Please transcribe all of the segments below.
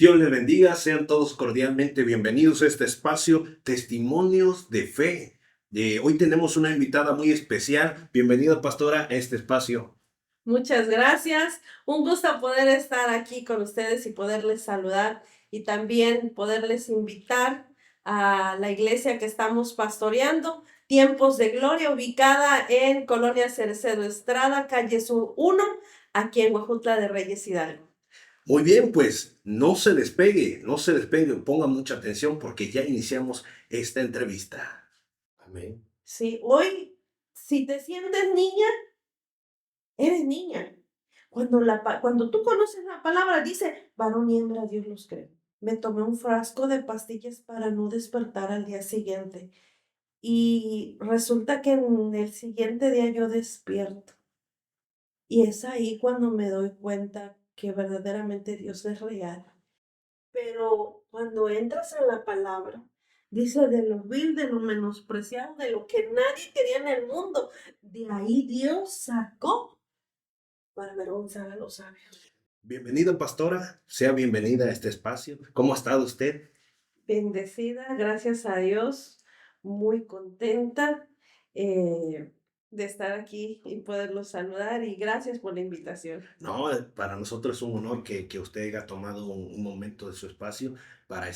Dios les bendiga, sean todos cordialmente bienvenidos a este espacio, Testimonios de Fe. Hoy tenemos una invitada muy especial. Bienvenida, pastora, a este espacio. Muchas gracias. Un gusto poder estar aquí con ustedes y poderles saludar y también poderles invitar a la iglesia que estamos pastoreando, Tiempos de Gloria, ubicada en Colonia Cerecedo Estrada, calle Sur 1, aquí en Huejutla de Reyes Hidalgo. Muy bien, pues no se despegue, ponga mucha atención porque ya iniciamos esta entrevista. Amén. Sí, hoy, si te sientes niña, eres niña. Cuando tú conoces la palabra, dice, varón y hembra Dios los creó. Me tomé un frasco de pastillas para no despertar al día siguiente. Y resulta que en el siguiente día yo despierto. Y es ahí cuando me doy cuenta que verdaderamente Dios es real. Pero cuando entras en la palabra, dice de lo vil, de lo menospreciado, de lo que nadie quería en el mundo, de ahí Dios sacó para avergonzar a los sabios. Bienvenida, pastora, sea bienvenida a este espacio. ¿Cómo ha estado usted? Bendecida, gracias a Dios, muy contenta eh, de estar aquí y poderlos saludar y gracias por la invitación. No, para nosotros es un honor que usted haya tomado un momento de su espacio para,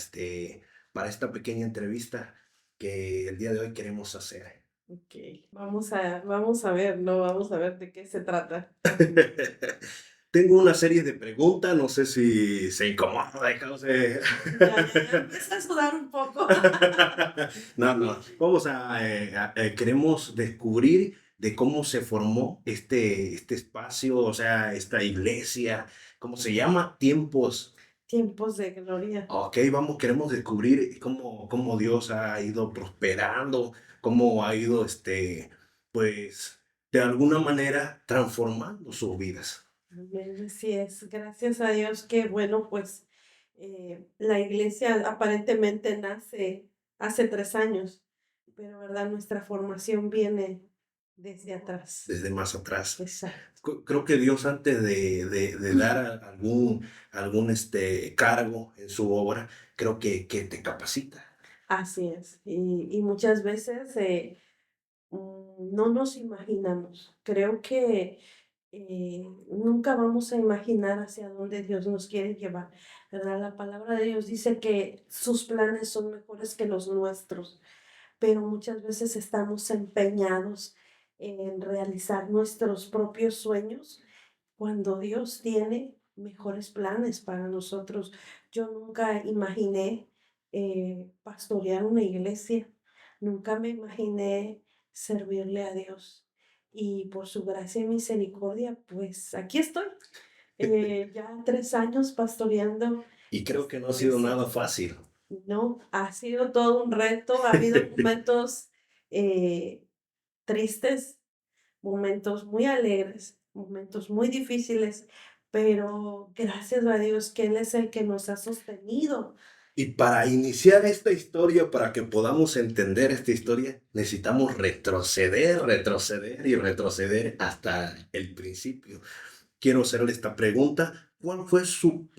para esta pequeña entrevista que el día de hoy queremos hacer. Ok, vamos a ver, ¿no? Vamos a ver de qué se trata. Tengo una serie de preguntas, no sé si se incomoda y cause... Ya empieza a sudar un poco. No, no, vamos queremos descubrir de cómo se formó este espacio, o sea, esta iglesia, ¿cómo se llama? Tiempos. Tiempos de gloria. Ok, queremos descubrir cómo Dios ha ido prosperando, cómo ha ido, pues, de alguna manera transformando sus vidas. Amén, así es. Gracias a Dios que, bueno, pues la iglesia aparentemente nace hace 3 años, pero, ¿verdad? Nuestra formación viene desde atrás. Desde más atrás. Exacto. Creo que Dios antes de dar algún cargo en su obra, creo que te capacita. Así es. Y muchas veces no nos imaginamos. Creo que nunca vamos a imaginar hacia dónde Dios nos quiere llevar, ¿verdad? La palabra de Dios dice que sus planes son mejores que los nuestros, pero muchas veces estamos empeñados en realizar nuestros propios sueños cuando Dios tiene mejores planes para nosotros. Yo nunca imaginé pastorear una iglesia, nunca me imaginé servirle a Dios. Y por su gracia y misericordia, pues aquí estoy, ya 3 años pastoreando Y creo esta que no ha sido iglesia. nada fácil. No, ha sido todo un reto, ha habido momentos eh, tristes, momentos muy alegres, momentos muy difíciles, pero gracias a Dios que Él es el que nos ha sostenido. Y para iniciar esta historia, para que podamos entender esta historia, necesitamos retroceder, retroceder y retroceder hasta el principio. Quiero hacerle esta pregunta. ¿Cuál fue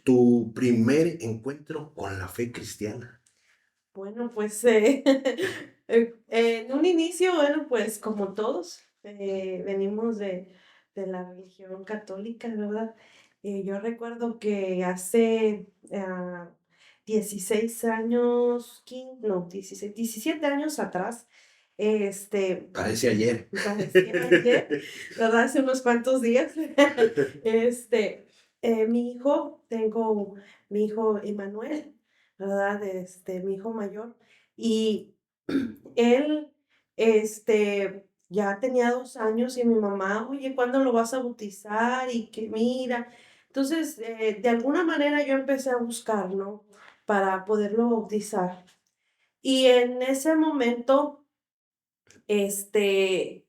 tu primer encuentro con la fe cristiana? Bueno, pues en un inicio, bueno, pues como todos, venimos de la religión católica, ¿verdad? Yo recuerdo que hace 16 años, no, 16, 17 años atrás, Parece ayer. parecía ayer, ¿verdad? Hace unos cuantos días, este, tengo mi hijo Emanuel, ¿verdad? Mi hijo mayor. Y él, ya tenía 2 años y mi mamá, oye, ¿cuándo lo vas a bautizar? Y que mira. Entonces, de alguna manera yo empecé a buscar, ¿no? Para poderlo bautizar. Y en ese momento, este,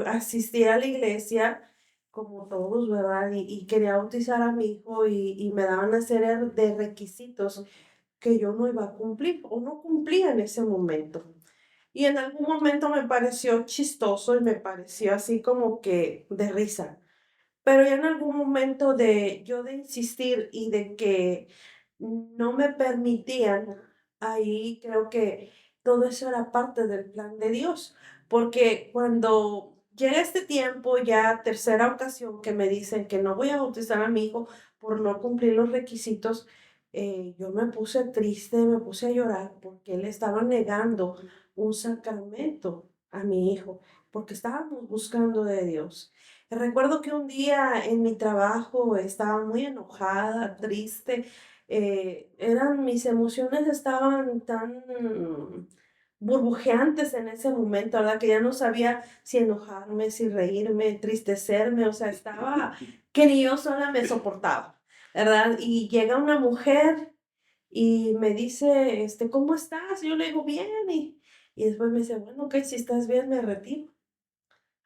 asistí a la iglesia como todos, ¿verdad? Y quería bautizar a mi hijo y me daban una serie de requisitos que yo no iba a cumplir o no cumplía en ese momento. Y en algún momento me pareció chistoso y me pareció así como que de risa. Pero ya en algún momento de yo de insistir y de que no me permitían, ahí creo que todo eso era parte del plan de Dios, porque cuando llega este tiempo, ya tercera ocasión que me dicen que no voy a bautizar a mi hijo por no cumplir los requisitos, yo me puse triste, me puse a llorar porque él estaba negando un sacramento a mi hijo, porque estábamos buscando de Dios. Recuerdo que un día en mi trabajo estaba muy enojada, triste, mis emociones estaban tan burbujeantes en ese momento, ¿verdad? Que ya no sabía si enojarme, si reírme, entristecerme, o sea, estaba que ni yo sola me soportaba, ¿verdad? Y llega una mujer y me dice, ¿cómo estás? Y yo le digo, bien, y después me dice, bueno, ok, si estás bien, me retiro,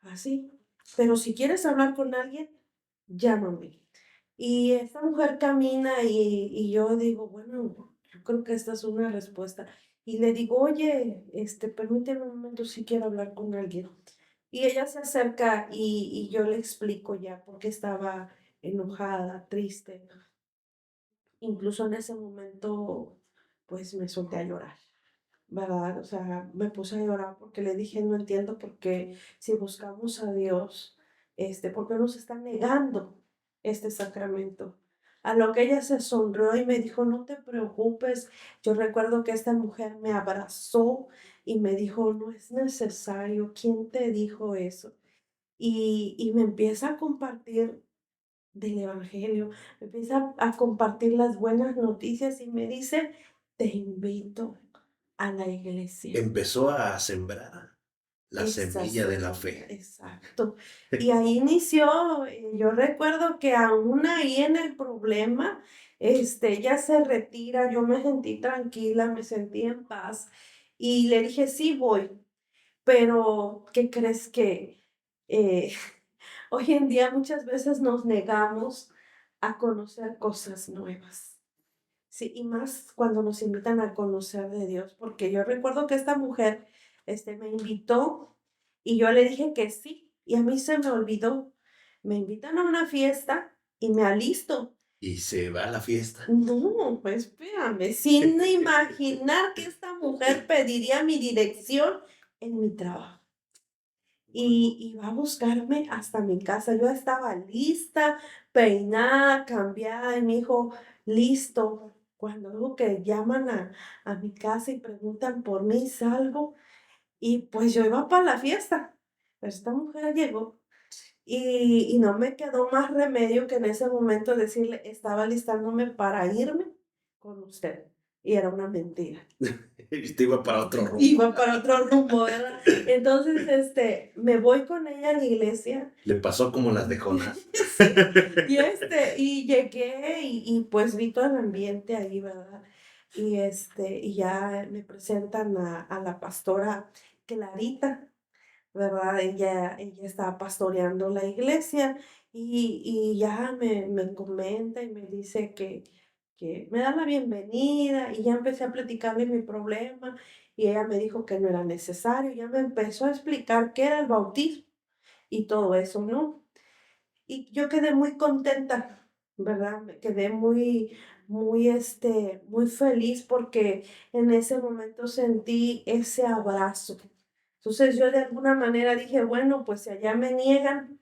así. Pero si quieres hablar con alguien, llámame. Y esta mujer camina y yo digo, bueno, yo creo que esta es una respuesta. Y le digo, oye, permíteme un momento si quiero hablar con alguien. Y ella se acerca y yo le explico ya por qué estaba enojada, triste. Incluso en ese momento, pues me solté a llorar, ¿verdad? O sea, me puse a llorar porque le dije, no entiendo por qué si buscamos a Dios, ¿por qué nos está negando este sacramento? A lo que ella se sonrió y me dijo, no te preocupes. Yo recuerdo que esta mujer me abrazó y me dijo, no es necesario. ¿Quién te dijo eso? Y me empieza a compartir del Evangelio, me empieza a compartir las buenas noticias y me dice, te invito a la iglesia. Empezó a sembrar la Esa semilla de la semilla, fe. exacto. Y ahí inició, yo recuerdo que aún ahí en el problema, ella se retira, yo me sentí tranquila, me sentí en paz y le dije, sí voy, pero ¿qué crees que hoy en día muchas veces nos negamos a conocer cosas nuevas? Sí, y más cuando nos invitan a conocer de Dios, porque yo recuerdo que esta mujer, me invitó y yo le dije que sí, y a mí se me olvidó. Me invitan a una fiesta y me alisto. Y se va a la fiesta. No, pues espérame, sin imaginar que esta mujer pediría mi dirección en mi trabajo y va a buscarme hasta mi casa. Yo estaba lista, peinada, cambiada, y mi hijo, listo. Cuando luego que llaman a mi casa y preguntan por mí, salgo, y pues yo iba para la fiesta. Pero esta mujer llegó y no me quedó más remedio que en ese momento decirle, estaba listándome para irme con usted. Y era una mentira. Este iba para otro rumbo. Iba para otro rumbo, ¿verdad? Entonces, me voy con ella a la iglesia. Le pasó como las de Jonás. Sí, y llegué pues vi todo el ambiente ahí, ¿verdad? Y ya me presentan a la pastora Clarita, ¿verdad? Ella estaba pastoreando la iglesia y ya me comenta y me dice que me da la bienvenida y ya empecé a platicarle mi problema y ella me dijo que no era necesario, ya me empezó a explicar qué era el bautismo y todo eso, ¿no? Y yo quedé muy contenta, ¿verdad? Me quedé muy feliz porque en ese momento sentí ese abrazo. Entonces yo de alguna manera dije, bueno, pues si allá me niegan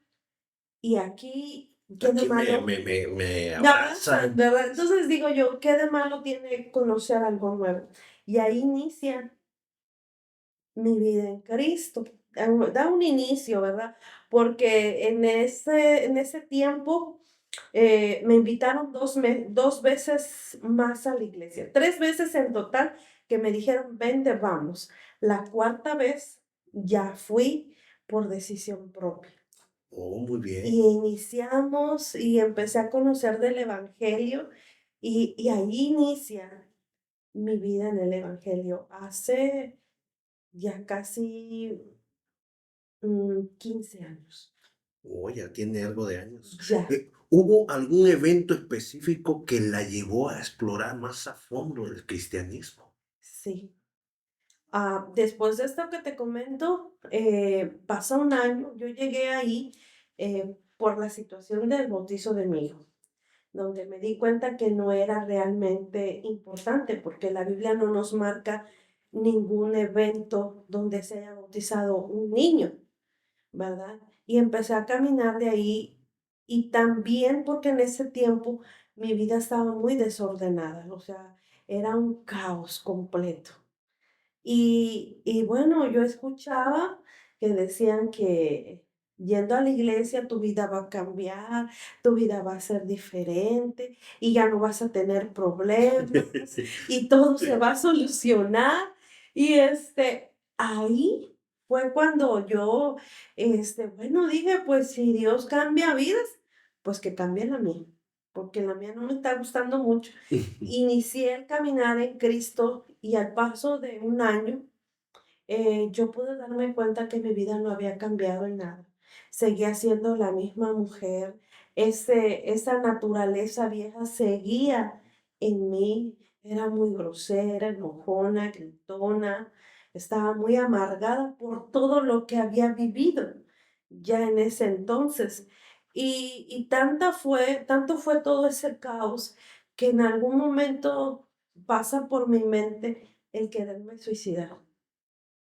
y aquí, ¿qué de Aquí me, malo? me, me, me Me abrazan, abrazan. ¿verdad? Entonces digo yo, ¿qué de malo tiene conocer algo nuevo? Y ahí inicia mi vida en Cristo. Da un inicio, ¿verdad? Porque en ese tiempo me invitaron dos veces más a la iglesia, tres veces en total que me dijeron, vente, vamos. La cuarta vez ya fui por decisión propia. Oh, muy Y bien. iniciamos y empecé a conocer del Evangelio y ahí inicia mi vida en el Evangelio. Hace ya casi 15 años. Oh, ya tiene algo de años. Ya, ¿Hubo algún evento específico que la llevó a explorar más a fondo el cristianismo? sí. Después de esto que te comento, pasa un año, yo llegué ahí por la situación del bautizo de mi hijo. donde me di cuenta que no era realmente importante, porque la Biblia no nos marca ningún evento donde se haya bautizado un niño, ¿verdad? Y empecé a caminar de ahí y también porque en ese tiempo mi vida estaba muy desordenada, o sea, era un caos completo. Y bueno, yo escuchaba que decían que yendo a la iglesia tu vida va a cambiar, tu vida va a ser diferente y ya no vas a tener problemas y todo se va a solucionar. Y ahí fue cuando yo, bueno, dije, pues si Dios cambia vidas, pues que cambie la mía, porque la mía no me está gustando mucho. Inicié el caminar en Cristo y al paso de un año, yo pude darme cuenta que mi vida no había cambiado en nada. Seguía siendo la misma mujer, esa naturaleza vieja seguía en mí, era muy grosera, enojona, gritona, estaba muy amargada por todo lo que había vivido ya en ese entonces. Y tanto fue todo ese caos que en algún momento pasa por mi mente el quererme suicidar,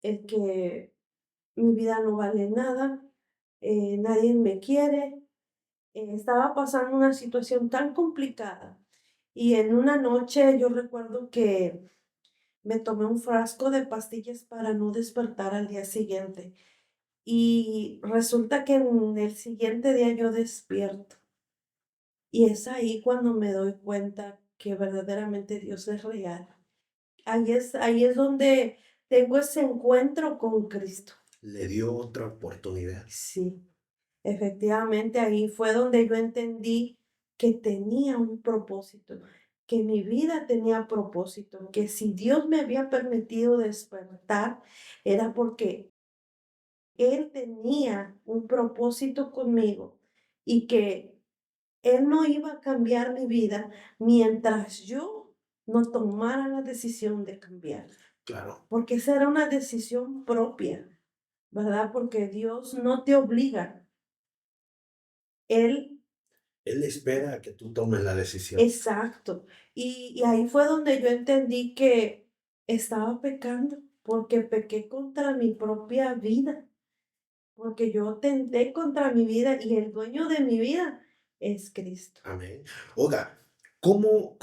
el que mi vida no vale nada, nadie me quiere. Estaba pasando una situación tan complicada y en una noche yo recuerdo que me tomé un frasco de pastillas para no despertar al día siguiente y resulta que en el siguiente día yo despierto y es ahí cuando me doy cuenta que verdaderamente Dios es real. Ahí es donde tengo ese encuentro con Cristo. Le dio otra oportunidad. Sí, efectivamente, ahí fue donde yo entendí que tenía un propósito, que mi vida tenía propósito, que si Dios me había permitido despertar, era porque Él tenía un propósito conmigo y que Él no iba a cambiar mi vida mientras yo no tomara la decisión de cambiar, Claro. porque esa era una decisión propia, ¿verdad? Porque Dios no te obliga. Él, Él espera a que tú tomes la decisión. exacto. Y ahí fue donde yo entendí que estaba pecando, porque pequé contra mi propia vida, porque yo tenté contra mi vida y el dueño de mi vida es Cristo. Amén. Oiga, ¿cómo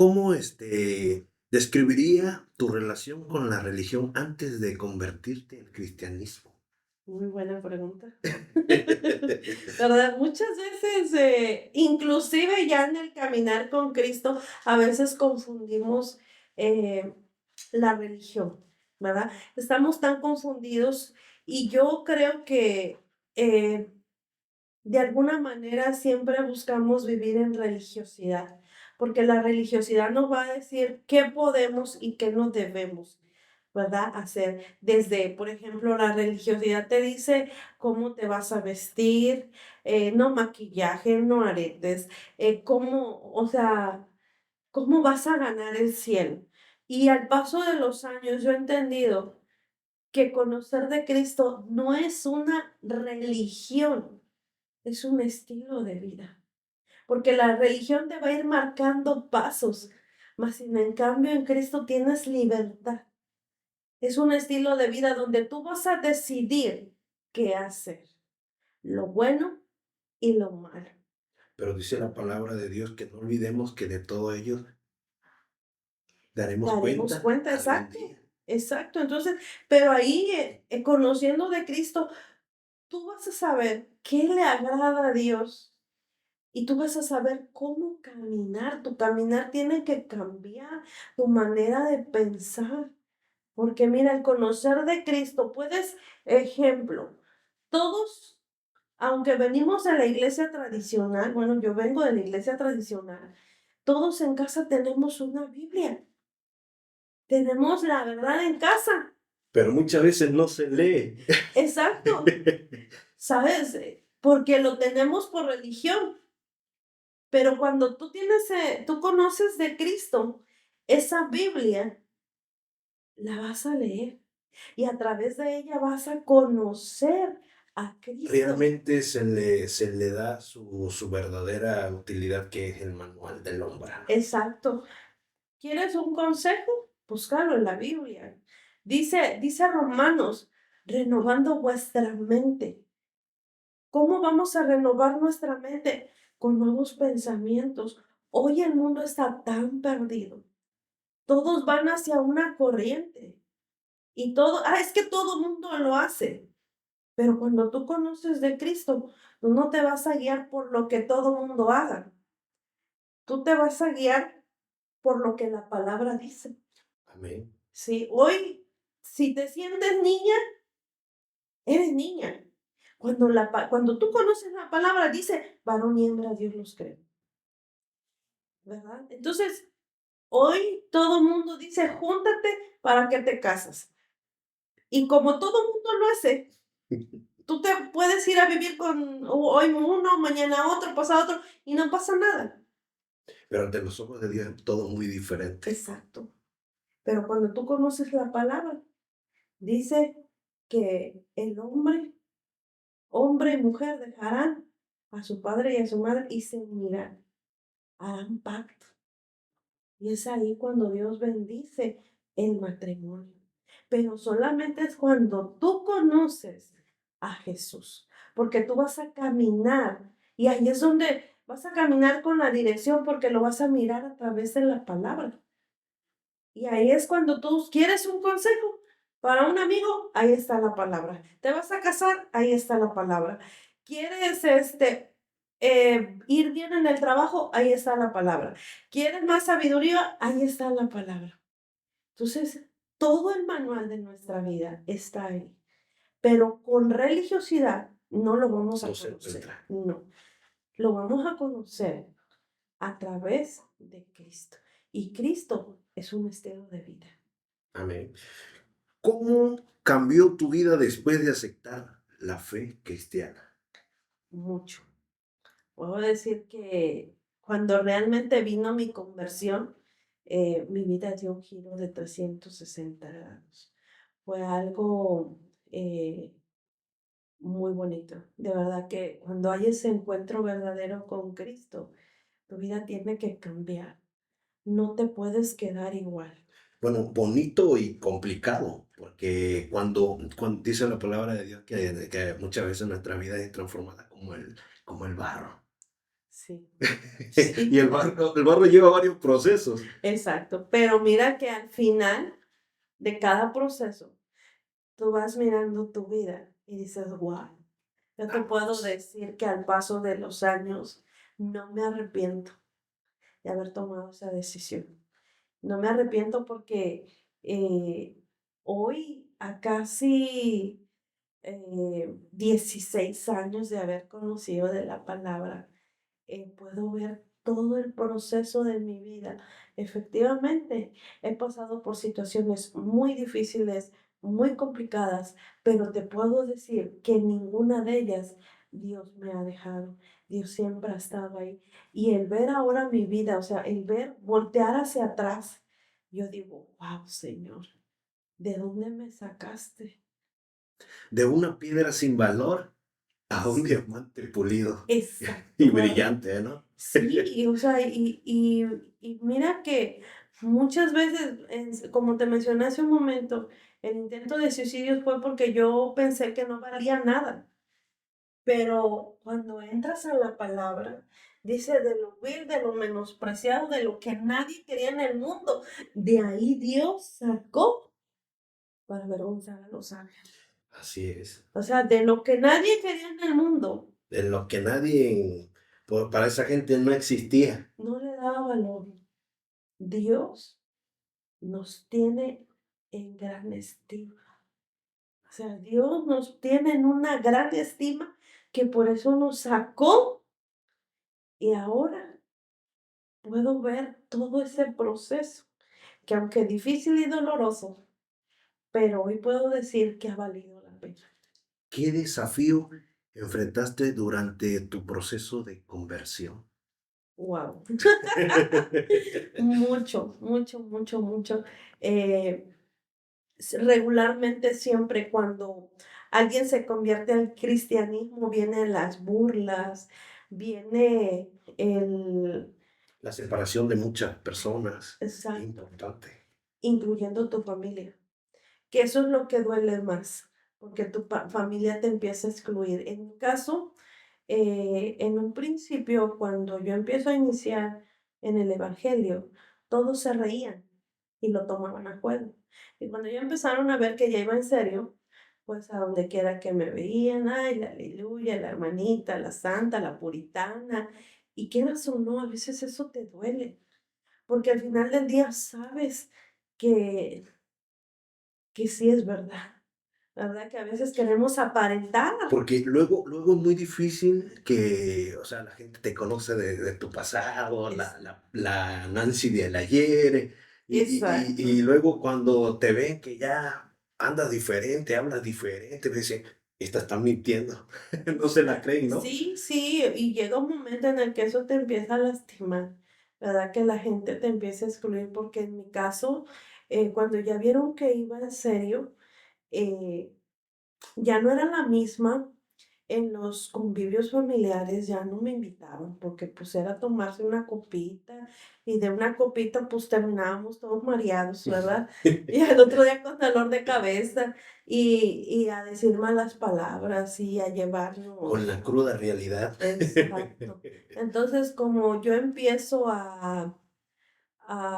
describiría tu relación con la religión antes de convertirte al cristianismo? Muy buena pregunta. ¿Verdad? Muchas veces, inclusive ya en el caminar con Cristo, a veces confundimos eh, la religión, ¿verdad? Estamos tan confundidos y yo creo que eh, de alguna manera siempre buscamos vivir en religiosidad, porque la religiosidad nos va a decir qué podemos y qué no debemos, ¿verdad? Hacer. Desde, por ejemplo, la religiosidad te dice cómo te vas a vestir, no maquillaje, no aretes, cómo, o sea, cómo vas a ganar el cielo. Y al paso de los años yo he entendido que conocer de Cristo no es una religión, es un estilo de vida, porque la religión te va a ir marcando pasos, mas sin en cambio en Cristo tienes libertad. Es un estilo de vida donde tú vas a decidir qué hacer, lo bueno y lo malo. Pero dice la palabra de Dios que no olvidemos que de todo ello daremos Daremos cuenta cuenta, algún exacto, día. exacto. Entonces, pero ahí, conociendo de Cristo, tú vas a saber qué le agrada a Dios y tú vas a saber cómo caminar. Tu caminar tiene que cambiar tu manera de pensar. Porque mira, el conocer de Cristo, puedes, ejemplo, todos, aunque venimos de la iglesia tradicional, bueno, yo vengo de la iglesia tradicional, todos en casa tenemos una Biblia, tenemos la verdad en casa. Pero muchas veces no se lee. Exacto, ¿sabes? Porque lo tenemos por religión. Pero cuando tú conoces de Cristo, esa Biblia la vas a leer y a través de ella vas a conocer a Cristo. Realmente se le da su verdadera utilidad, que es el manual del hombre. Exacto. ¿Quieres un consejo? Búscalo en la Biblia. Dice Romanos, renovando vuestra mente. ¿Cómo vamos a renovar nuestra mente? Con nuevos pensamientos. Hoy el mundo está tan perdido. Todos van hacia una corriente. Y es que todo mundo lo hace. Pero cuando tú conoces de Cristo, tú no te vas a guiar por lo que todo mundo haga. Tú te vas a guiar por lo que la palabra dice. Amén. Sí, hoy, si te sientes niña, eres niña. Cuando tú conoces la palabra, dice, varón y hembra Dios los creó, ¿verdad? Entonces, hoy todo el mundo dice, júntate para que te casas. Y como todo mundo lo hace, tú te puedes ir a vivir con hoy uno, mañana otro, pasado otro, y no pasa nada. Pero ante los ojos de Dios es todo muy diferente. Exacto. Pero cuando tú conoces la palabra, dice que el hombre y mujer dejarán a su padre y a su madre y se unirán, harán pacto. Y es ahí cuando Dios bendice el matrimonio. Pero solamente es cuando tú conoces a Jesús, porque tú vas a caminar y ahí es donde vas a caminar con la dirección porque lo vas a mirar a través de la palabra. Y ahí es cuando tú quieres un consejo para un amigo, ahí está la palabra. Te vas a casar, ahí está la palabra. ¿Quieres ir bien en el trabajo? Ahí está la palabra. ¿Quieres más sabiduría? Ahí está la palabra. Entonces, todo el manual de nuestra vida está ahí. Pero con religiosidad no lo vamos a No se conocer. encuentra. No, lo vamos a conocer a través de Cristo. Y Cristo es un estilo de vida. Amén. ¿Cómo cambió tu vida después de aceptar la fe cristiana? Mucho. Puedo decir que cuando realmente vino mi conversión, mi vida dio un giro de 360 grados. Fue algo muy bonito. De verdad que cuando hay ese encuentro verdadero con Cristo, tu vida tiene que cambiar. No te puedes quedar igual. Bueno, bonito y complicado, porque cuando dice la palabra de Dios que muchas veces nuestra vida es transformada como el barro. Sí, Y sí, el barro lleva varios procesos. exacto. Pero mira que al final de cada proceso, tú vas mirando tu vida y dices, wow, yo te puedo decir que al paso de los años no me arrepiento de haber tomado esa decisión. No me arrepiento porque eh, hoy, a casi 16 años de haber conocido de la palabra, puedo ver todo el proceso de mi vida. Efectivamente, he pasado por situaciones muy difíciles, muy complicadas, pero te puedo decir que ninguna de ellas Dios me ha dejado. Dios siempre ha estado ahí. Y el ver ahora mi vida, o sea, el ver voltear hacia atrás, yo digo, wow, Señor, ¿de dónde me sacaste? De una piedra sin valor a un diamante pulido y Exacto, ¿verdad? brillante, ¿no? Sí, o sea, y mira que muchas veces, como te mencioné hace un momento, el intento de suicidio fue porque yo pensé que no valía nada. Pero cuando entras a la palabra, dice de lo vil, de lo menospreciado, de lo que nadie quería en el mundo, de ahí Dios sacó para avergonzar a los ángeles. Así es. O sea, de lo que nadie quería en el mundo, En lo que nadie, para esa gente no existía. no le daba valor. Dios nos tiene en gran estima. O sea, Dios nos tiene en una gran estima que por eso nos sacó y ahora puedo ver todo ese proceso que aunque difícil y doloroso, pero hoy puedo decir que ha valido la pena. ¿Qué desafío enfrentaste durante tu proceso de conversión? Wow. Mucho, mucho, mucho, mucho. Regularmente siempre cuando alguien se convierte al cristianismo, vienen las burlas, viene el, La separación de muchas personas, exacto, importante. incluyendo tu familia, que eso es lo que duele más, porque tu familia te empieza a excluir. En mi caso, en un principio, cuando yo empiezo a iniciar en el Evangelio, todos se reían y lo tomaban a juego. Y cuando ya empezaron a ver que ya iba en serio, pues a donde quiera que me veían, ay, la aleluya, la hermanita, la santa, la puritana, y quieras o no, a veces eso te duele, porque al final del día sabes que, que sí es verdad, ¿verdad? Que a veces queremos aparentar. Porque luego es muy difícil que, o sea, la gente te conoce de tu pasado, Es, la Nancy del ayer, y exacto. luego cuando te ven que ya andas diferente, hablas diferente, dicen, esta está mintiendo, no se la creen, ¿no? Sí, sí, y llega un momento en el que eso te empieza a lastimar, ¿verdad? Que la gente te empieza a excluir, porque en mi caso, cuando ya vieron que iba en serio, eh, ya no era la misma. En los convivios familiares ya no me invitaban porque pues era tomarse una copita y de una copita pues terminábamos todos mareados, ¿verdad? Y al otro día con dolor de cabeza y a decir malas palabras y a Con la llevarnos. cruda realidad. Exacto. Entonces, como yo empiezo a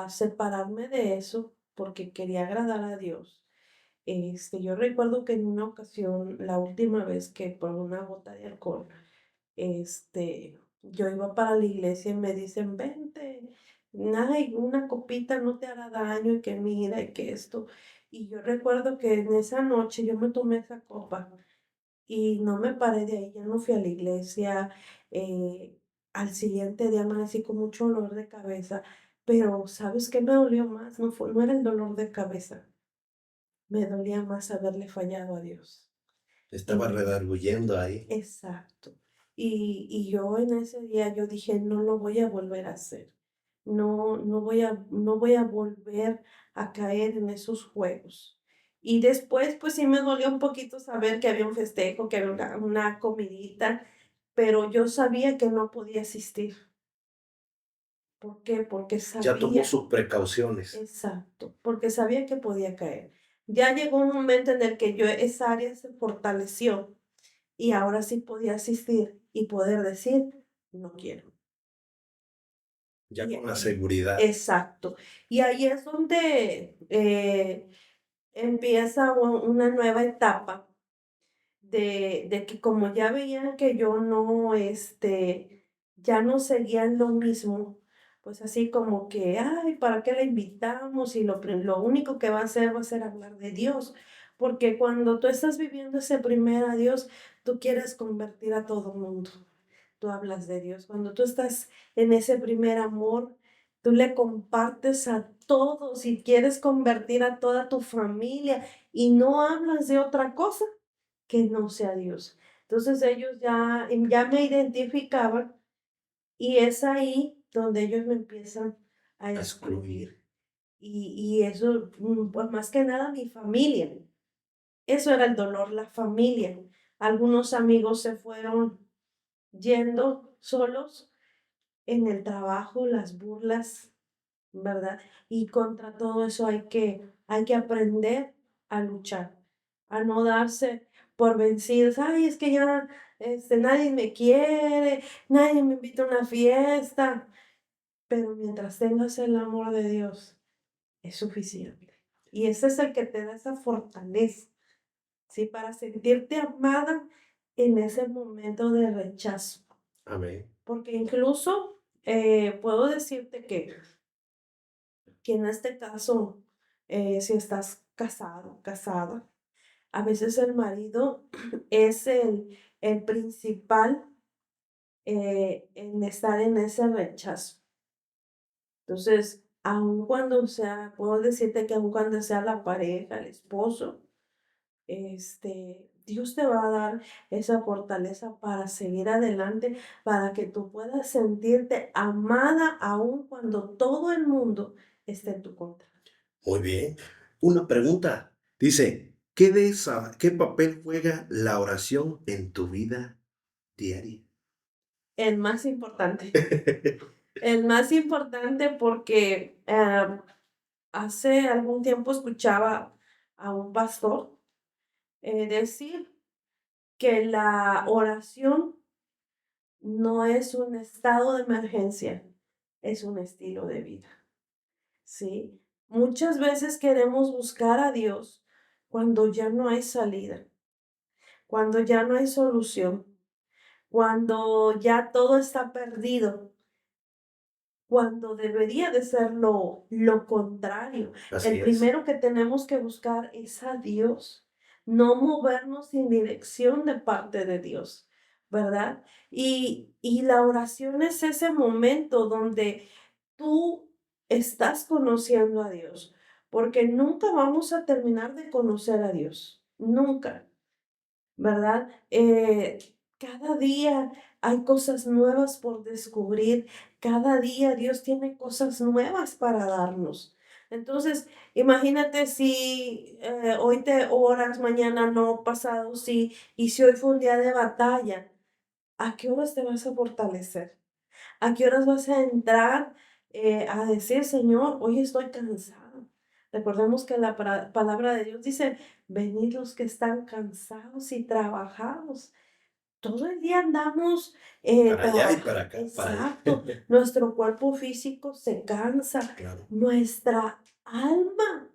separarme de eso porque quería agradar a Dios, yo recuerdo que en una ocasión, la última vez que por una gota de alcohol, yo iba para la iglesia y me dicen, vente, ay, una copita no te hará daño y que mira y que esto. Y yo recuerdo que en esa noche yo me tomé esa copa y no me paré de ahí, ya no fui a la iglesia. eh, Al siguiente día amanecí con mucho dolor de cabeza, pero ¿sabes qué me dolió más? No era el dolor de cabeza, me dolía más haberle fallado a Dios. Estaba En redarguyendo ahí. Exacto. Y yo en ese día yo dije: "No lo voy a volver a hacer. No voy a volver a caer en esos juegos". Y después, pues sí me dolió un poquito saber que había un festejo, que había una comidita, pero yo sabía que no podía asistir. ¿Por qué? Porque Ya tomó sabía. sus precauciones. Exacto, porque sabía que podía caer. Ya llegó un momento en el que yo esa área se fortaleció y ahora sí podía asistir y poder decir: "No quiero". Ya Y, con la seguridad. exacto. Y ahí es donde, empieza una nueva etapa de que como ya veían que yo no, ya no seguía en lo mismo, pues así como que: "Ay, ¿para qué la invitamos? Y lo único que va a ser hablar de Dios". Porque cuando tú estás viviendo ese primer adiós, tú quieres convertir a todo mundo. Tú hablas de Dios. Cuando tú estás en ese primer amor, tú le compartes a todos y quieres convertir a toda tu familia y no hablas de otra cosa que no sea Dios. Entonces ellos ya me identificaban y es ahí donde ellos me empiezan a A excluir. excluir. Y eso, pues más que nada mi familia. Eso era el dolor, la familia. Algunos amigos se fueron yendo solos en el trabajo, las burlas, ¿verdad? Y contra todo eso hay que aprender a luchar, a no darse por vencidos. Ay, es que ya nadie me quiere, nadie me invita a una fiesta, pero mientras tengas el amor de Dios, es suficiente. Y ese es el que te da esa fortaleza, ¿sí? Para sentirte amada en ese momento de rechazo. Amén. Porque incluso puedo decirte que en este caso, si estás casado, casada, a veces el marido es el principal en estar en ese rechazo. Entonces, aun cuando sea, puedo decirte que aun cuando sea la pareja, el esposo, Dios te va a dar esa fortaleza para seguir adelante, para que tú puedas sentirte amada aun cuando todo el mundo esté en tu contra. Muy bien. Una pregunta. Dice, qué papel juega la oración en tu vida diaria? El más importante, el más importante porque, hace algún tiempo escuchaba a un pastor, decir que la oración no es un estado de emergencia, es un estilo de vida, ¿sí? Muchas veces queremos buscar a Dios cuando ya no hay salida, cuando ya no hay solución, cuando ya todo está perdido, cuando debería de ser lo contrario. El Así es. primero que tenemos que buscar es a Dios, no movernos sin dirección de parte de Dios, ¿verdad? Y la oración es ese momento donde tú estás conociendo a Dios, porque nunca vamos a terminar de conocer a Dios, nunca. ¿Verdad? Cada día hay cosas nuevas por descubrir, cada día Dios tiene cosas nuevas para darnos. Entonces, imagínate si hoy te oras, mañana no, pasado sí, y si hoy fue un día de batalla, ¿a qué horas te vas a fortalecer? ¿A qué horas vas a entrar a decir, Señor, hoy estoy cansado? Recordemos que la palabra de Dios dice, venid los que están cansados y trabajados. Todo el día andamos Para allá y para trabajando. acá, para allá. Exacto. Nuestro cuerpo físico se cansa. Claro. Nuestra alma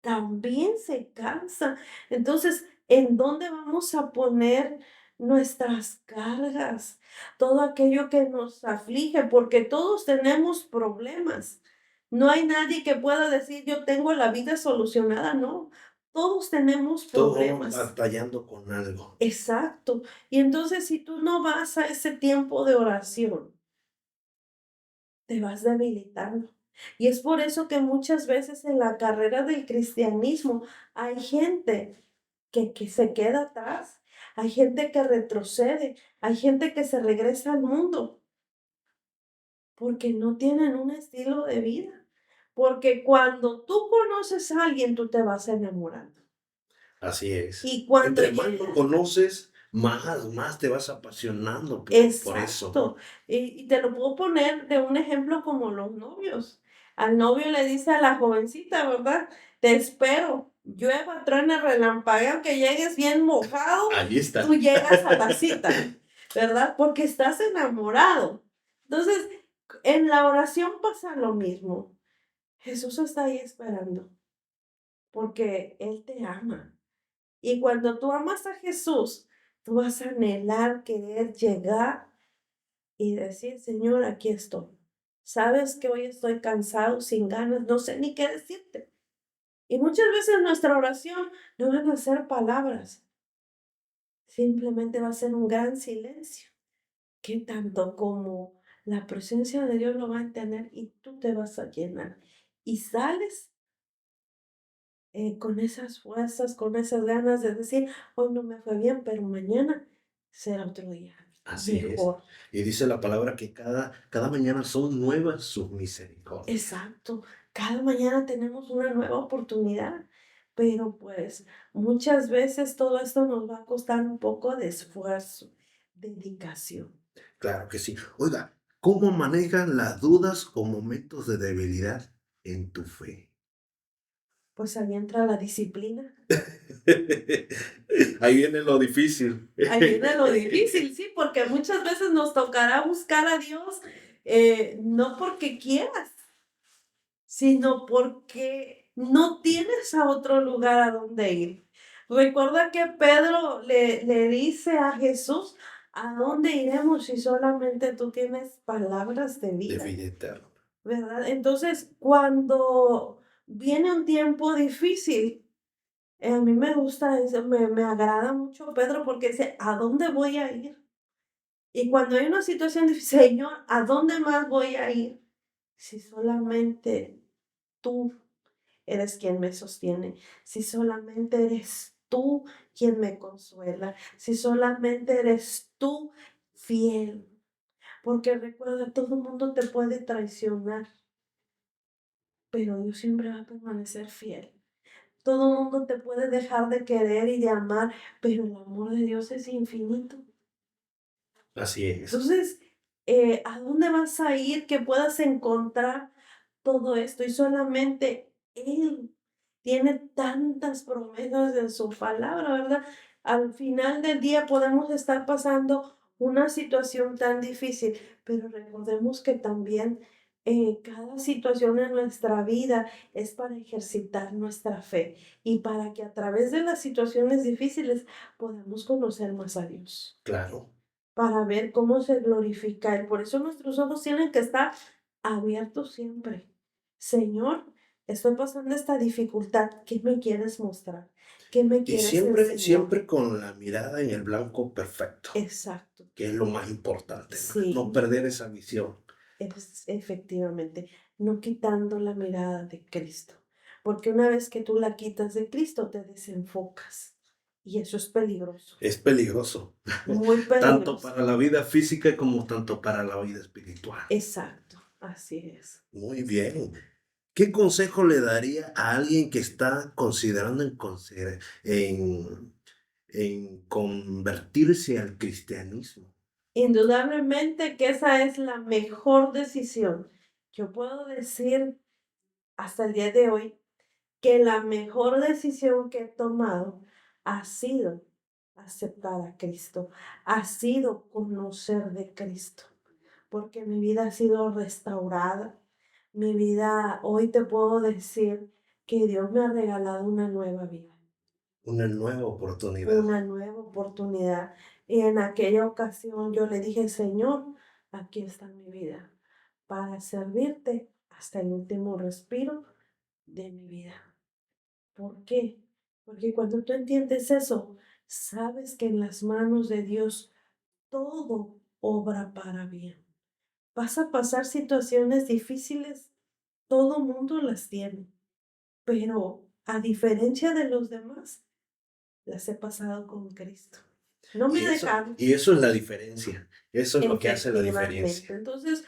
también se cansa. Entonces, ¿en dónde vamos a poner nuestras cargas? Todo aquello que nos aflige, porque todos tenemos problemas. No hay nadie que pueda decir, yo tengo la vida solucionada, no. Todos tenemos Todos vamos problemas. batallando con algo. Exacto. Y entonces, si tú no vas a ese tiempo de oración, te vas debilitando. Y es por eso que muchas veces en la carrera del cristianismo hay gente que se queda atrás, hay gente que retrocede, hay gente que se regresa al mundo porque no tienen un estilo de vida. Porque cuando tú conoces a alguien, tú te vas enamorando. Así es. Y cuando Entre más ya lo conoces, más te vas apasionando por eso. exacto. Y te lo puedo poner de un ejemplo como los novios. Al novio le dice a la jovencita, ¿verdad? Te espero, llueva, truene, relampaguee, aunque llegues bien mojado, Ahí tú está. llegas a la cita, ¿verdad? Porque estás enamorado. Entonces, en la oración pasa lo mismo. Jesús está ahí esperando, porque Él te ama. Y cuando tú amas a Jesús, tú vas a anhelar querer llegar y decir, Señor, aquí estoy. Sabes que hoy estoy cansado, sin ganas, no sé ni qué decirte. Y muchas veces nuestra oración no van a ser palabras, simplemente va a ser un gran silencio, que tanto como la presencia de Dios lo va a entender y tú te vas a llenar. Y sales con esas fuerzas, con esas ganas de decir, hoy no me fue bien, pero mañana será otro día Así es. mejor. Y dice la palabra que cada mañana son nuevas sus misericordias. Exacto. Cada mañana tenemos una nueva oportunidad, pero pues muchas veces todo esto nos va a costar un poco de esfuerzo, dedicación. Claro que sí. Oiga, ¿cómo manejan las dudas o momentos de debilidad en tu fe? Pues ahí entra la disciplina. Ahí viene lo difícil. Ahí viene lo difícil, sí, porque muchas veces nos tocará buscar a Dios, no porque quieras, sino porque no tienes a otro lugar a donde ir. Recuerda que Pedro le dice a Jesús, ¿a dónde iremos si solamente tú tienes palabras de De vida? vida eterna. ¿Verdad? Entonces, cuando viene un tiempo difícil, a mí me gusta eso, me agrada mucho Pedro porque dice, ¿a dónde voy a ir? Y cuando hay una situación difícil, Señor, ¿a dónde más voy a ir? Si solamente tú eres quien me sostiene, si solamente eres tú quien me consuela, si solamente eres tú fiel, porque recuerda, todo el mundo te puede traicionar, pero Dios siempre va a permanecer fiel. Todo el mundo te puede dejar de querer y de amar, pero el amor de Dios es infinito. Así es. Entonces, ¿a dónde vas a ir que puedas encontrar todo esto? Y solamente Él tiene tantas promesas en su palabra, ¿verdad? Al final del día podemos estar pasando una situación tan difícil, pero recordemos que también cada situación en nuestra vida es para ejercitar nuestra fe y para que a través de las situaciones difíciles podamos conocer más a Dios Claro. para ver cómo se glorifica Él. Por eso nuestros ojos tienen que estar abiertos siempre. Señor, estoy pasando esta dificultad. ¿Qué me quieres mostrar? ¿Qué me Y quieres siempre, enseñar? siempre con la mirada en el blanco perfecto, Exacto. que es lo más importante, no Sí, perder esa visión. es efectivamente, no quitando la mirada de Cristo. Porque una vez que tú la quitas de Cristo, te desenfocas. Y eso es peligroso, Es peligroso, muy tanto peligroso. para la vida física como tanto para la vida espiritual. Exacto, así es. Muy bien. ¿Qué consejo le daría a alguien que está considerando en convertirse al cristianismo? Indudablemente que esa es la mejor decisión. Yo puedo decir hasta el día de hoy que la mejor decisión que he tomado ha sido aceptar a Cristo, ha sido conocer de Cristo, porque mi vida ha sido restaurada. Mi vida, hoy te puedo decir que Dios me ha regalado una nueva vida, Una nueva oportunidad. una nueva oportunidad. Y en aquella ocasión yo le dije, Señor, aquí está mi vida para servirte hasta el último respiro de mi vida. ¿Por qué? Porque cuando tú entiendes eso, sabes que en las manos de Dios todo obra para bien. Vas a pasar situaciones difíciles, todo mundo las tiene, pero a diferencia de los demás, las he pasado con Cristo. No me Y ha eso, dejado. y eso es la diferencia. Eso es lo que hace la Efectivamente. diferencia. Entonces,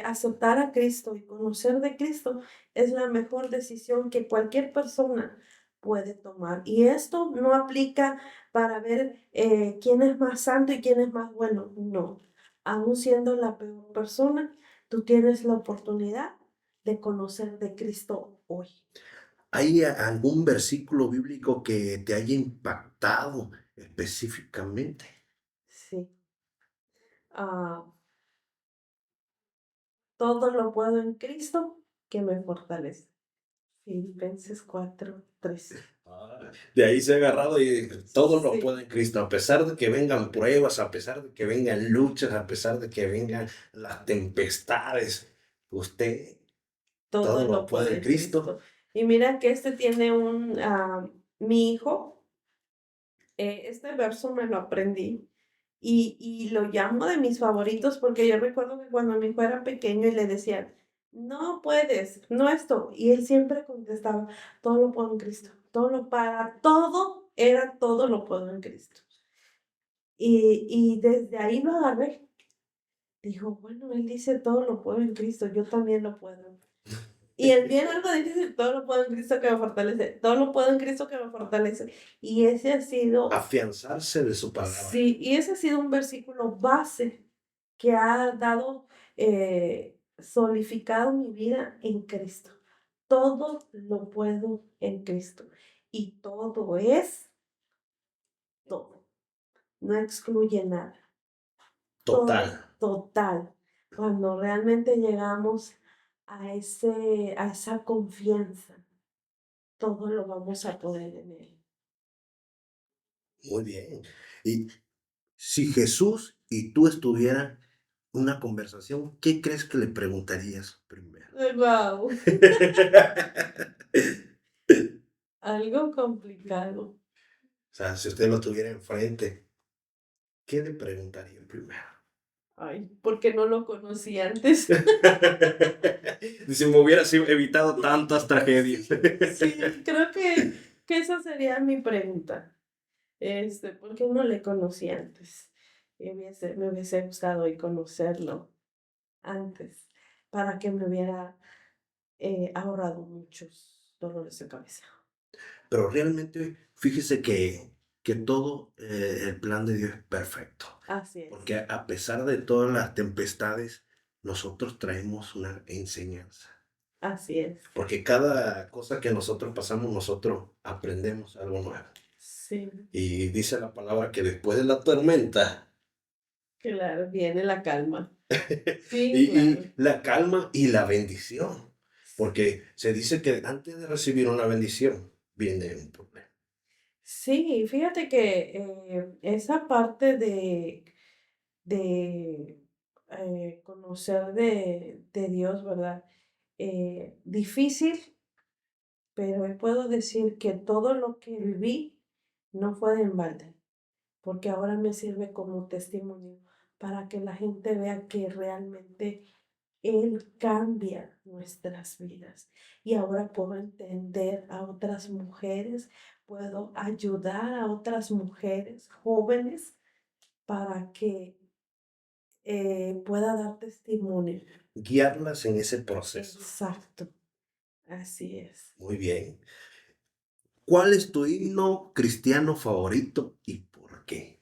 aceptar a Cristo y conocer de Cristo es la mejor decisión que cualquier persona puede tomar. Y esto no aplica para ver quién es más santo y quién es más bueno. No. Aún siendo la peor persona, tú tienes la oportunidad de conocer de Cristo hoy. ¿Hay algún versículo bíblico que te haya impactado específicamente? Sí. Ah, todo lo puedo en Cristo que me fortalece. Filipenses 4:13. De ahí se ha agarrado y todo lo Sí, puede en Cristo, a pesar de que vengan pruebas, a pesar de que vengan luchas, a pesar de que vengan las tempestades, usted todo todo lo lo puede puede en en Cristo. Cristo. Y mira que este tiene mi hijo, este verso me lo aprendí y lo llamo de mis favoritos porque yo recuerdo que cuando mi hijo era pequeño y le decían, no puedes, no esto, y él siempre contestaba, todo lo puedo en Cristo, para todo era todo lo puedo en Cristo. Y desde ahí lo agarré. Dijo, bueno, él dice todo lo puedo en Cristo, yo también lo puedo. Y el bien algo difícil, todo lo puedo en Cristo que me fortalece, todo lo puedo en Cristo que me fortalece. Y ese ha sido, Afianzarse de su palabra. sí, y ese ha sido un versículo base que ha dado, solidificado mi vida en Cristo. Todo lo puedo en Cristo. Y todo es todo. No excluye nada. Total, Todo, total. Cuando realmente llegamos a esa confianza, todo lo vamos a poder en Él. muy bien. Y si Jesús y tú estuvieran en una conversación, ¿qué crees que le preguntarías primero? Wow, algo complicado. O sea, si usted lo tuviera enfrente, ¿qué le preguntaría primero? Ay, porque no lo conocí antes. Si me hubiera evitado tantas tragedias. Sí, sí, creo que esa sería mi pregunta. ¿Por qué no le conocí antes? Me hubiese gustado y conocerlo antes para que me hubiera ahorrado muchos dolores de cabeza. Pero realmente, fíjese que todo el plan de Dios es perfecto. Así es, Porque a pesar de todas las tempestades, nosotros traemos una enseñanza. así es. Porque cada cosa que nosotros pasamos, nosotros aprendemos algo nuevo. Sí, Y dice la palabra que después de la tormenta, claro, viene la calma. y, Sí, claro. y la calma y la bendición. Porque se dice que antes de recibir una bendición, viene un problema. Sí, fíjate que esa parte de conocer de Dios, ¿verdad? Difícil, pero hoy puedo decir que todo lo que viví no fue en balde, porque ahora me sirve como testimonio para que la gente vea que realmente Él cambia nuestras vidas. Y ahora puedo entender a otras mujeres, puedo ayudar a otras mujeres jóvenes para que pueda dar testimonio. Guiarlas en ese proceso. Exacto, así es. Muy bien. ¿Cuál es tu himno cristiano favorito y por qué?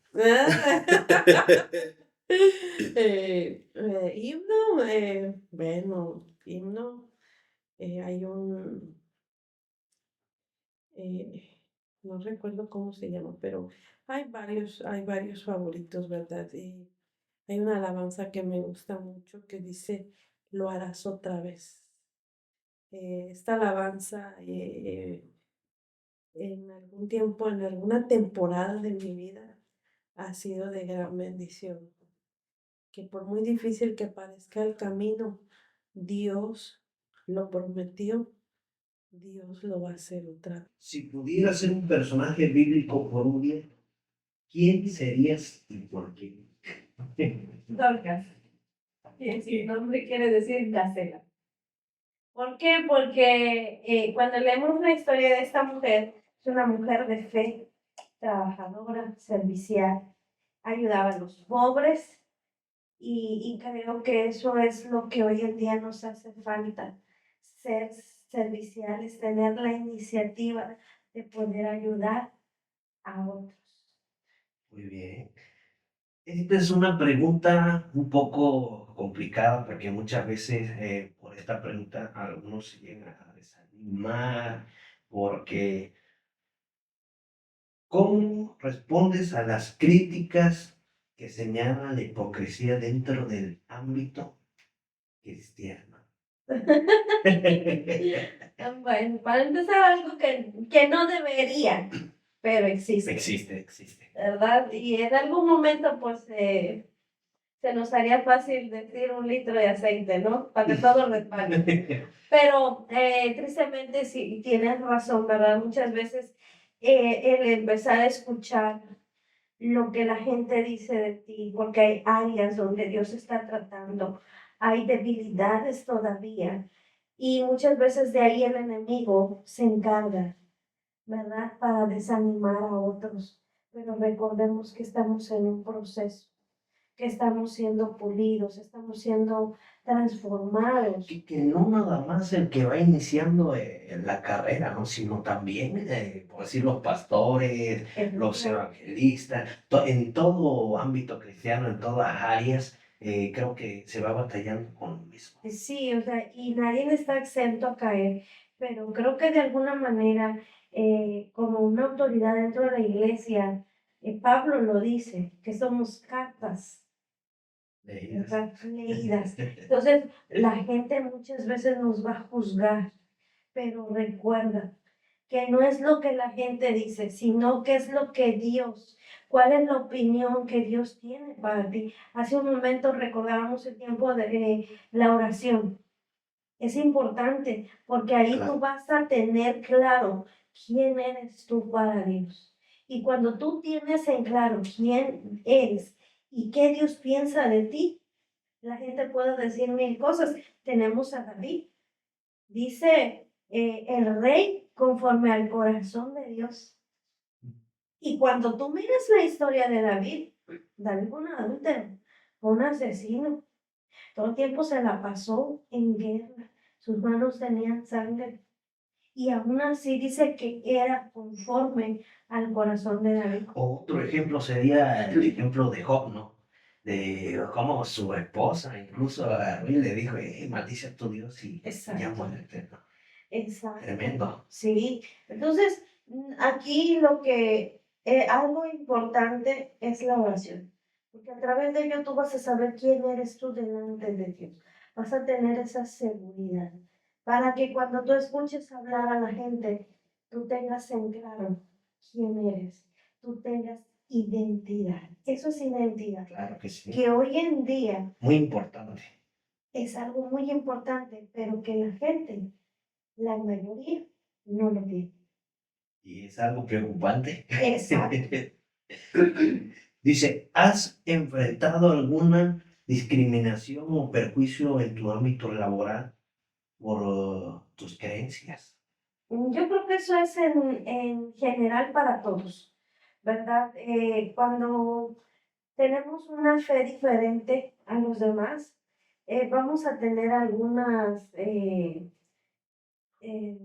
Himno, bueno, himno, hay eh, no recuerdo cómo se llama, pero hay varios favoritos, ¿verdad? Hay una alabanza que me gusta mucho que dice, lo harás otra vez. Esta alabanza en algún tiempo, en alguna temporada de mi vida, ha sido de gran bendición. Que por muy difícil que parezca el camino, Dios lo prometió, Dios lo va a hacer otra vez. Si pudieras ser un personaje bíblico por un día, ¿quién serías y por qué? Dorcas, que su nombre quiere decir gacela. ¿Por qué? Porque cuando leemos la historia de esta mujer, es una mujer de fe, trabajadora, servicial, ayudaba a los pobres y creo que eso es lo que hoy en día nos hace falta, ser serviciales, tener la iniciativa de poder ayudar a otros. Muy bien. Esta es una pregunta un poco complicada porque muchas veces por esta pregunta algunos se llegan a desanimar porque ¿cómo respondes a las críticas que señalan la hipocresía dentro del ámbito cristiano? Bueno, para empezar, algo que no debería, pero existe, Existe. ¿verdad? Y en algún momento, pues, se nos haría fácil decir 1 litro de aceite, ¿no? Para que todo resbale. Pero tristemente sí, tienes razón, ¿verdad? Muchas veces el empezar a escuchar lo que la gente dice de ti, porque hay áreas donde Dios está tratando, hay debilidades todavía, y muchas veces de ahí el enemigo se encarga, ¿verdad? Para desanimar a otros. Pero recordemos que estamos en un proceso, que estamos siendo pulidos, estamos siendo transformados. Que no nada más el que va iniciando la carrera, ¿no? Sino también, por decir, los pastores, los evangelistas, en todo ámbito cristiano, en todas áreas, creo que se va batallando con lo mismo. Sí, o sea, y nadie está exento a caer, pero creo que de alguna manera, como una autoridad dentro de la iglesia, Pablo lo dice, que somos cartas, Leídas. ¿verdad? Leídas. Entonces, la gente muchas veces nos va a juzgar, pero recuerda que no es lo que la gente dice, sino que es lo que Dios, cuál es la opinión que Dios tiene para ti. Hace un momento recordábamos el tiempo de la oración. Es importante porque ahí tú vas a tener claro quién eres tú para Dios. Y cuando tú tienes en claro quién eres y qué Dios piensa de ti, la gente puede decir 1000 cosas. Tenemos a David. Dice el rey conforme al corazón de Dios. Y cuando tú miras la historia de David, David fue un adúltero, fue un asesino. Todo el tiempo se la pasó en guerra. Sus manos tenían sangre. y aún así dice que era conforme al corazón de David. Otro ejemplo sería el ejemplo de Job, ¿no? De cómo su esposa incluso a Ruy le dijo, maldice a tu Dios y ya Exacto, muérete, ¿no? exacto. Tremendo. Sí, entonces aquí lo que algo importante es la oración, porque a través de ello tú vas a saber quién eres tú delante de Dios, vas a tener esa seguridad, para que cuando tú escuches hablar a la gente, tú tengas en claro quién eres, tú tengas identidad. Eso es identidad, Claro que sí. que hoy en día Muy importante. es algo muy importante, pero que la gente, la mayoría, no lo tiene. Y es algo preocupante. Exacto. Dice, ¿has enfrentado alguna discriminación o perjuicio en tu ámbito laboral por tus creencias? Yo creo que eso es en general para todos, ¿verdad? Cuando tenemos una fe diferente a los demás, vamos a tener algunas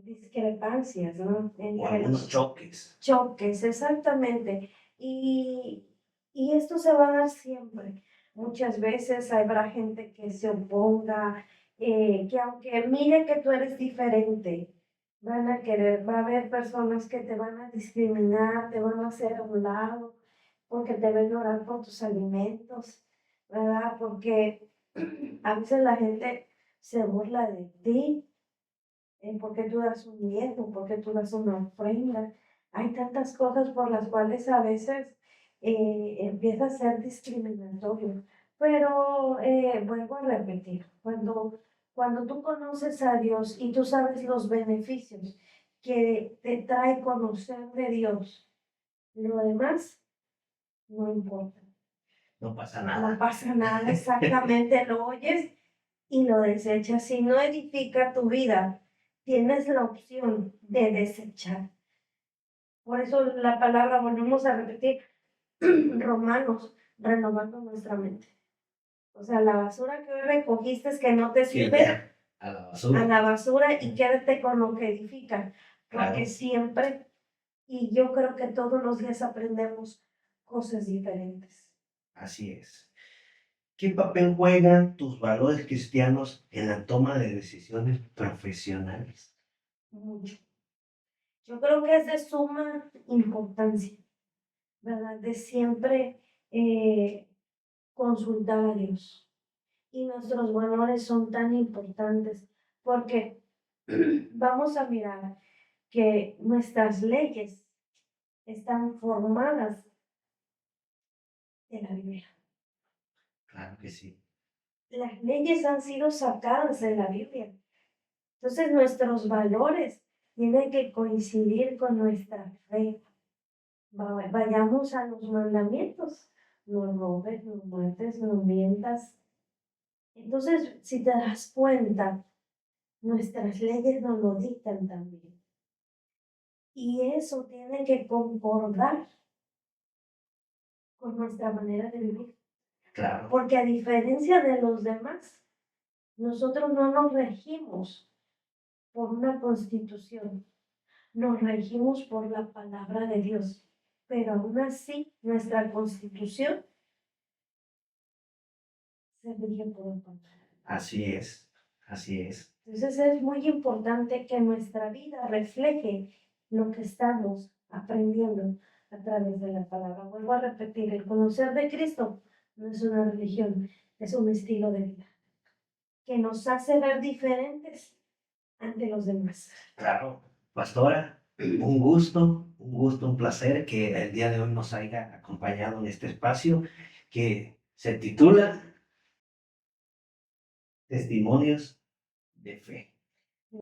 discrepancias, ¿no? O Entre algunos los choques. choques, exactamente. Y, y esto se va a dar siempre. Muchas veces habrá gente que se oponga, que aunque mire que tú eres diferente, van a querer, va a haber personas que te van a discriminar, te van a hacer a un lado, porque te ven orar por tus alimentos, ¿verdad? Porque a veces la gente se burla de ti, ¿por qué tú das un diezmo? ¿Por qué tú das una ofrenda? Hay tantas cosas por las cuales a veces empieza a ser discriminatorio. Pero vuelvo a repetir, cuando tú conoces a Dios y tú sabes los beneficios que te trae conocer de Dios, lo demás no importa. No pasa No nada. pasa nada, exactamente, lo oyes y lo desechas. Si no edifica tu vida, tienes la opción de desechar. Por eso la palabra, volvemos a repetir, Romanos, renovando nuestra mente. O sea, la basura que hoy recogiste es que no te Sí, sirve ya, a la a basura. la basura y quédate con lo que edifica. Porque Claro, siempre, y yo creo que todos los días aprendemos cosas diferentes. así es. ¿Qué papel juegan tus valores cristianos en la toma de decisiones profesionales? Mucho. Yo creo que es de suma importancia, ¿verdad? De siempre consultar a Dios. Y nuestros valores son tan importantes porque vamos a mirar que nuestras leyes están formadas en la Biblia. Claro que sí. Las leyes han sido sacadas de la Biblia. Entonces nuestros valores tienen que coincidir con nuestra fe. Vayamos a los mandamientos. No robes, no mates, no mientas. Entonces, si te das cuenta, nuestras leyes nos lo dictan también. Y eso tiene que concordar con nuestra manera de vivir. Claro, Porque a diferencia de los demás, nosotros no nos regimos por una constitución, nos regimos por la palabra de Dios. Pero aún así, nuestra constitución se rige por la palabra. así es, así es. Entonces es muy importante que nuestra vida refleje lo que estamos aprendiendo a través de la palabra. Vuelvo a repetir, el conocer de Cristo no es una religión, es un estilo de vida que nos hace ver diferentes ante los demás. Claro, pastora, un gusto, un placer que el día de hoy nos haya acompañado en este espacio que se titula Testimonios de Fe.